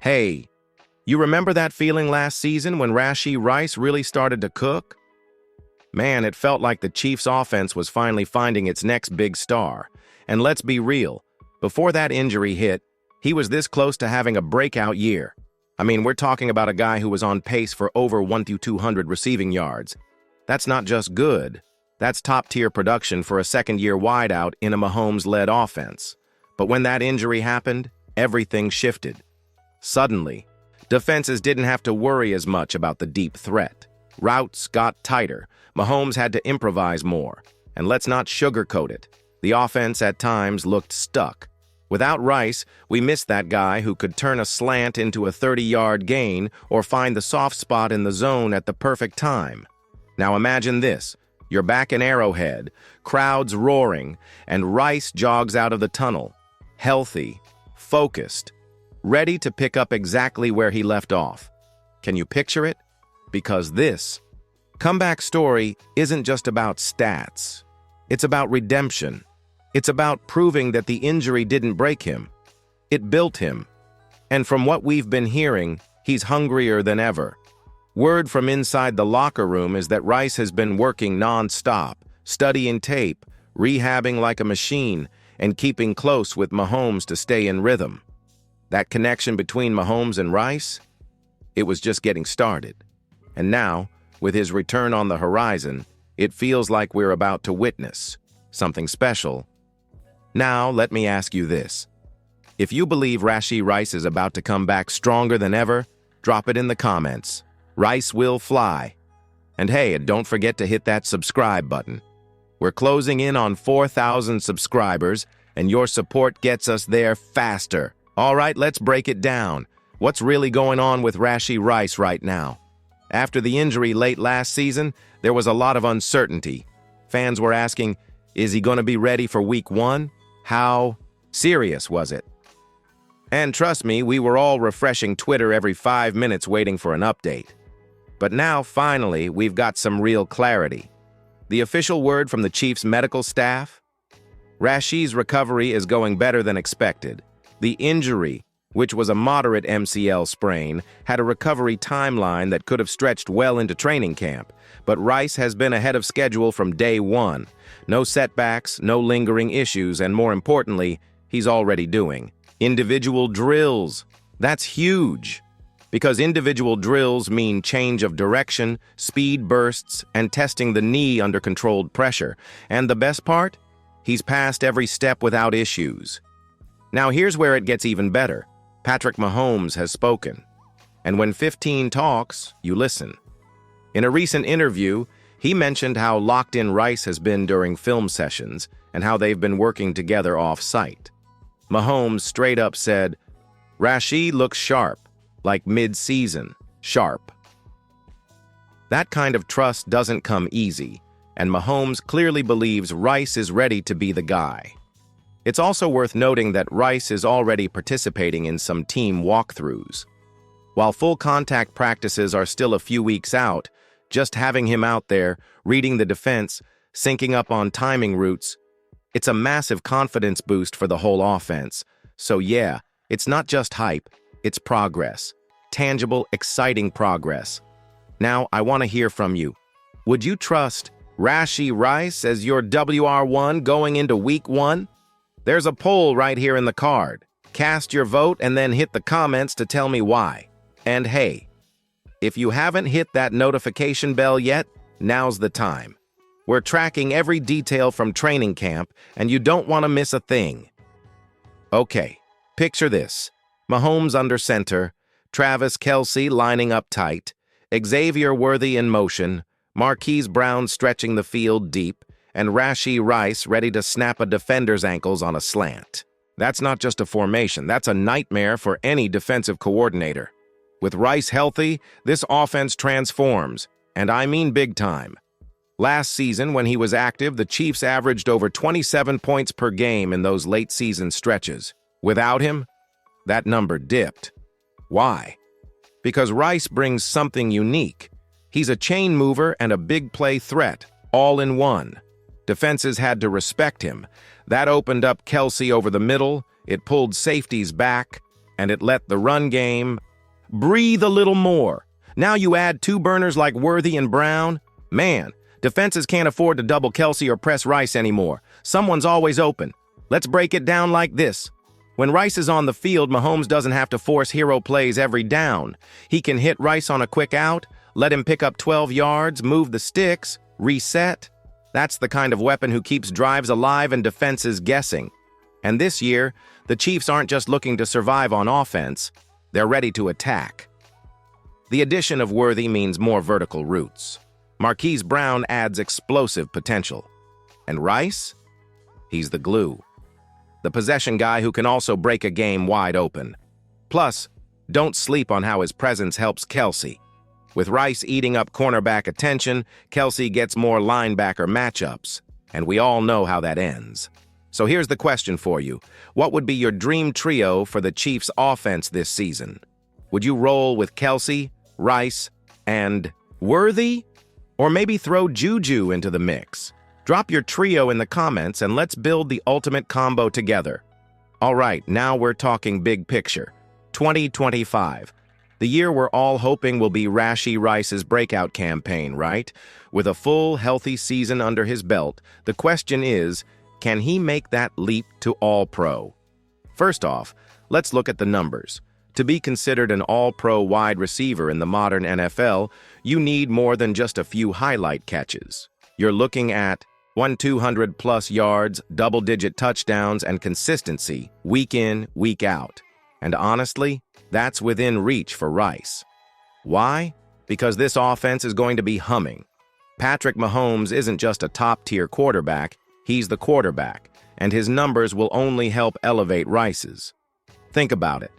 Hey, you remember that feeling last season when Rashod Rice really started to cook? Man, it felt like the Chiefs' offense was finally finding its next big star. And let's be real, before that injury hit, he was this close to having a breakout year. I mean, we're talking about a guy who was on pace for over 1,200 receiving yards. That's not just good. That's top-tier production for a second-year wideout in a Mahomes-led offense. But when that injury happened, everything shifted. Suddenly, defenses didn't have to worry as much about the deep threat. Routes got tighter. Mahomes had to improvise more. And let's not sugarcoat it. The offense at times looked stuck. Without Rice, we missed that guy who could turn a slant into a 30-yard gain or find the soft spot in the zone at the perfect time. Now imagine this. You're back in Arrowhead, crowds roaring, and Rice jogs out of the tunnel, healthy, focused, ready to pick up exactly where he left off. Can you picture it? Because this comeback story isn't just about stats. It's about redemption. It's about proving that the injury didn't break him. It built him. And from what we've been hearing, he's hungrier than ever. Word from inside the locker room is that Rice has been working non-stop, studying tape, rehabbing like a machine, and keeping close with Mahomes to stay in rhythm. That connection between Mahomes and Rice? It was just getting started. And now, with his return on the horizon, it feels like we're about to witness something special. Now, let me ask you this. If you believe Rashod Rice is about to come back stronger than ever, drop it in the comments. Rice will fly. And hey, don't forget to hit that subscribe button. We're closing in on 4,000 subscribers, and your support gets us there faster. All right, let's break it down. What's really going on with Rashod Rice right now? After the injury late last season, there was a lot of uncertainty. Fans were asking, is he going to be ready for Week 1? How serious was it? And trust me, we were all refreshing Twitter every 5 minutes waiting for an update. But now, finally, we've got some real clarity. The official word from the Chiefs' medical staff? Rashod's recovery is going better than expected. The injury, which was a moderate MCL sprain, had a recovery timeline that could have stretched well into training camp. But Rice has been ahead of schedule from day one. No setbacks, no lingering issues, and more importantly, he's already doing individual drills. That's huge. Because individual drills mean change of direction, speed bursts, and testing the knee under controlled pressure. And the best part? He's passed every step without issues. Now here's where it gets even better. Patrick Mahomes has spoken. And when 15 talks, you listen. In a recent interview, he mentioned how locked-in Rice has been during film sessions and how they've been working together off-site. Mahomes straight up said, "Rashod looks sharp. Like mid-season, sharp." That kind of trust doesn't come easy, and Mahomes clearly believes Rice is ready to be the guy. It's also worth noting that Rice is already participating in some team walkthroughs. While full contact practices are still a few weeks out, just having him out there, reading the defense, syncing up on timing routes, it's a massive confidence boost for the whole offense. So yeah, it's not just hype. It's progress. Tangible, exciting progress. Now, I want to hear from you. Would you trust Rashod Rice as your WR1 going into Week 1? There's a poll right here in the card. Cast your vote and then hit the comments to tell me why. And hey, if you haven't hit that notification bell yet, now's the time. We're tracking every detail from training camp, and you don't want to miss a thing. Okay, picture this. Mahomes under center, Travis Kelce lining up tight, Xavier Worthy in motion, Marquise Brown stretching the field deep, and Rashod Rice ready to snap a defender's ankles on a slant. That's not just a formation, that's a nightmare for any defensive coordinator. With Rice healthy, this offense transforms, and I mean big time. Last season, when he was active, the Chiefs averaged over 27 points per game in those late-season stretches. Without him, that number dipped. Why? Because Rice brings something unique. He's a chain mover and a big play threat, all in one. Defenses had to respect him. That opened up Kelce over the middle, it pulled safeties back, and it let the run game breathe a little more. Now you add two burners like Worthy and Brown. Man, defenses can't afford to double Kelce or press Rice anymore. Someone's always open. Let's break it down like this. When Rice is on the field, Mahomes doesn't have to force hero plays every down. He can hit Rice on a quick out, let him pick up 12 yards, move the sticks, reset. That's the kind of weapon who keeps drives alive and defenses guessing. And this year, the Chiefs aren't just looking to survive on offense, they're ready to attack. The addition of Worthy means more vertical routes. Marquise Brown adds explosive potential. And Rice? He's the glue. The possession guy who can also break a game wide open. Plus, don't sleep on how his presence helps Kelce. With Rice eating up cornerback attention, Kelce gets more linebacker matchups, and we all know how that ends. So here's the question for you. What would be your dream trio for the Chiefs' offense this season? Would you roll with Kelce, Rice, and Worthy? Or maybe throw Juju into the mix? Drop your trio in the comments and let's build the ultimate combo together. All right, now we're talking big picture. 2025. The year we're all hoping will be Rashod Rice's breakout campaign, right? With a full, healthy season under his belt, the question is, can he make that leap to All-Pro? First off, let's look at the numbers. To be considered an All-Pro wide receiver in the modern NFL, you need more than just a few highlight catches. You're looking at 200-plus yards, double-digit touchdowns, and consistency week in, week out. And honestly, that's within reach for Rice. Why? Because this offense is going to be humming. Patrick Mahomes isn't just a top-tier quarterback, he's the quarterback, and his numbers will only help elevate Rice's. Think about it.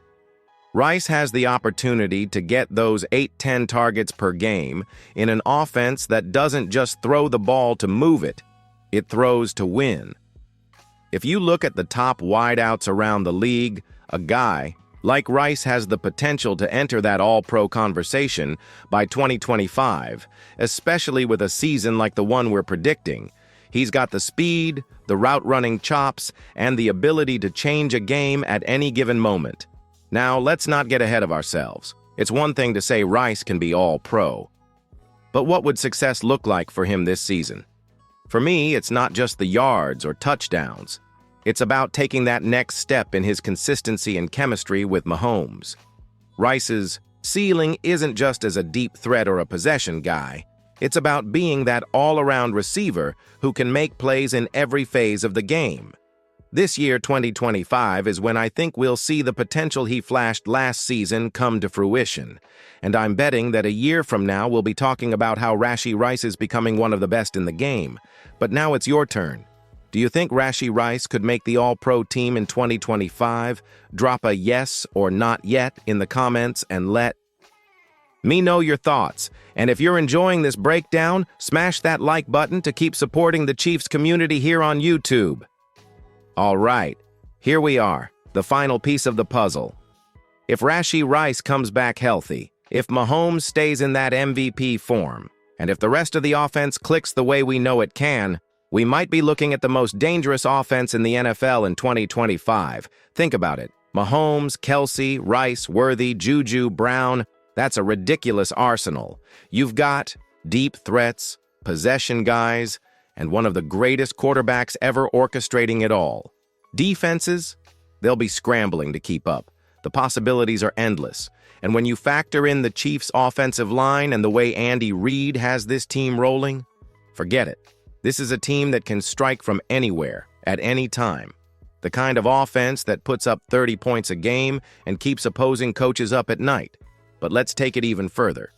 Rice has the opportunity to get those 8-10 targets per game in an offense that doesn't just throw the ball to move it, it throws to win. If you look at the top wideouts around the league, a guy like Rice has the potential to enter that All-Pro conversation by 2025, especially with a season like the one we're predicting. He's got the speed, the route-running chops, and the ability to change a game at any given moment. Now, let's not get ahead of ourselves. It's one thing to say Rice can be All-Pro. But what would success look like for him this season? For me, it's not just the yards or touchdowns. It's about taking that next step in his consistency and chemistry with Mahomes. Rice's ceiling isn't just as a deep threat or a possession guy. It's about being that all-around receiver who can make plays in every phase of the game. This year, 2025, is when I think we'll see the potential he flashed last season come to fruition. And I'm betting that a year from now we'll be talking about how Rashod Rice is becoming one of the best in the game. But now it's your turn. Do you think Rashod Rice could make the All-Pro team in 2025? Drop a yes or not yet in the comments and let me know your thoughts. And if you're enjoying this breakdown, smash that like button to keep supporting the Chiefs community here on YouTube. All right, here we are, the final piece of the puzzle. If Rashod Rice comes back healthy, if Mahomes stays in that MVP form, and if the rest of the offense clicks the way we know it can, we might be looking at the most dangerous offense in the NFL in 2025. Think about it. Mahomes, Kelce, Rice, Worthy, Juju, Brown, that's a ridiculous arsenal. You've got deep threats, possession guys, and one of the greatest quarterbacks ever orchestrating it all. Defenses, they'll be scrambling to keep up. The possibilities are endless. And when you factor in the Chiefs' offensive line and the way Andy Reid has this team rolling, forget it. This is a team that can strike from anywhere, at any time. The kind of offense that puts up 30 points a game and keeps opposing coaches up at night. But let's take it even further.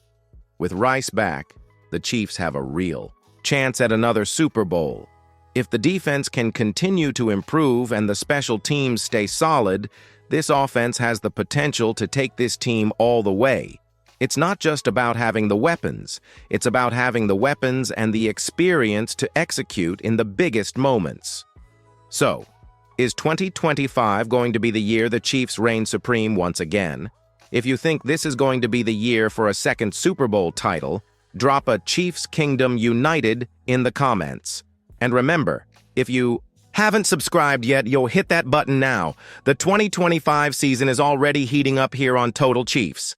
With Rice back, the Chiefs have a real chance at another Super Bowl. If the defense can continue to improve and the special teams stay solid, this offense has the potential to take this team all the way. It's not just about having the weapons. It's about having the weapons and the experience to execute in the biggest moments. So, is 2025 going to be the year the Chiefs reign supreme once again? If you think this is going to be the year for a second Super Bowl title, drop a Chiefs Kingdom United in the comments. And remember, if you Haven't subscribed yet, you'll hit that button now. The 2025 season is already heating up here on Total Chiefs.